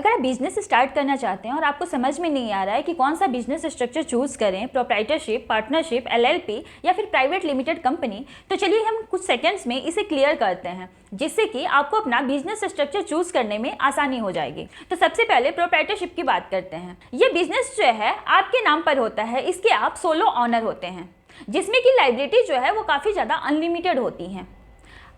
अगर आप business start करना चाहते हैं और आपको समझ में नहीं आ रहा है कि कौन सा बिजनेस स्ट्रक्चर चूज करें, प्रोप्राइटरशिप, पार्टनरशिप, एलएलपी या फिर प्राइवेट लिमिटेड कंपनी, तो चलिए हम कुछ सेकंड्स में इसे क्लियर करते हैं जिससे कि आपको अपना बिजनेस स्ट्रक्चर चूज करने में आसानी हो जाएगी। तो सबसे पहले प्रोप्राइटरशिप की बात करते हैं। ये बिजनेस जो है आपके नाम पर होता है, इसके आप सोलो ऑनर होते हैं, जिसमें कि लायबिलिटी जो है वो काफ़ी ज़्यादा अनलिमिटेड होती हैं।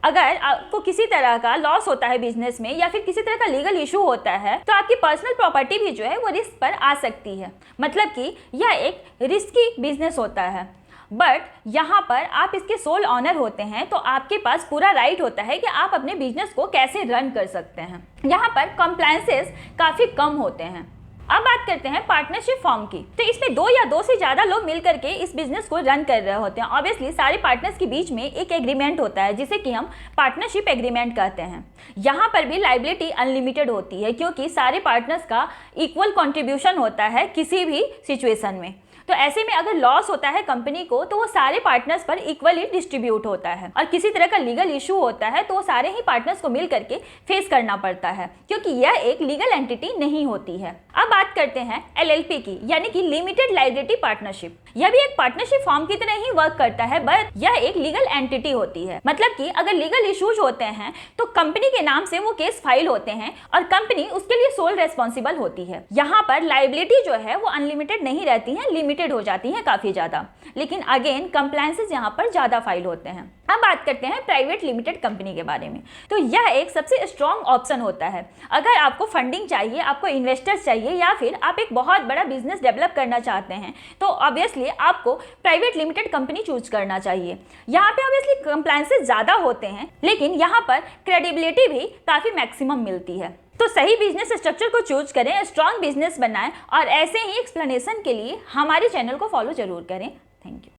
अगर आपको किसी तरह का लॉस होता है बिजनेस में या फिर किसी तरह का लीगल इशू होता है तो आपकी पर्सनल प्रॉपर्टी भी जो है वो रिस्क पर आ सकती है। मतलब कि यह एक रिस्की बिजनेस होता है, बट यहाँ पर आप इसके सोल ऑनर होते हैं तो आपके पास पूरा राइट होता है कि आप अपने बिजनेस को कैसे रन कर सकते हैं। यहाँ पर कंप्लायंसेस काफ़ी कम होते हैं। अब बात करते हैं पार्टनरशिप फॉर्म की। तो इसमें दो या दो से ज़्यादा लोग मिलकर के इस बिजनेस को रन कर रहे होते हैं। ऑब्वियसली सारे पार्टनर्स के बीच में एक एग्रीमेंट होता है जिसे कि हम पार्टनरशिप एग्रीमेंट कहते हैं। यहाँ पर भी लायबिलिटी अनलिमिटेड होती है क्योंकि सारे पार्टनर्स का इक्वल कंट्रीब्यूशन होता है किसी भी सिचुएशन में। तो ऐसे में अगर लॉस होता है कंपनी को तो वो सारे पार्टनर्स पर इक्वली डिस्ट्रीब्यूट होता है, और किसी तरह का लीगल इशू होता है तो वो सारे ही पार्टनर्स को मिल करके फेस करना पड़ता है क्योंकि यह एक लीगल एंटिटी नहीं होती है। अब बात करते हैं एलएलपी की, यानी कि लिमिटेड लायबिलिटी पार्टनरशिप। यह भी एक पार्टनरशिप फॉर्म की तरह ही वर्क करता है, बट यह एक लीगल एंटिटी होती है। मतलब कि अगर लीगल इश्यूज होते हैं तो कंपनी के नाम से वो केस फाइल होते हैं और कंपनी उसके लिए सोल रेस्पॉन्सिबल होती है। यहाँ पर लायबिलिटी जो है वो अनलिमिटेड नहीं रहती है, लिमिटेड हो जाती है काफी ज्यादा, लेकिन अगेन कंप्लायंसेस यहाँ पर ज्यादा फाइल होते हैं। अब बात करते हैं प्राइवेट लिमिटेड कंपनी के बारे में। तो यह एक सबसे स्ट्रॉन्ग ऑप्शन होता है अगर आपको फंडिंग चाहिए, आपको इन्वेस्टर्स चाहिए या फिर आप एक बहुत बड़ा बिजनेस डेवलप करना चाहते हैं, तो ऑब्वियसली आपको प्राइवेट लिमिटेड कंपनी चूज करना चाहिए। यहाँ पे ऑब्वियसली कंप्लायंसेस ज़्यादा होते हैं, लेकिन यहाँ पर क्रेडिबिलिटी भी काफ़ी मैक्सिमम मिलती है। तो सही बिजनेस स्ट्रक्चर को चूज करें, स्ट्रॉन्ग बिजनेस बनाएं, और ऐसे ही एक्सप्लेनेशन के लिए हमारे चैनल को फॉलो जरूर करें। Thank you.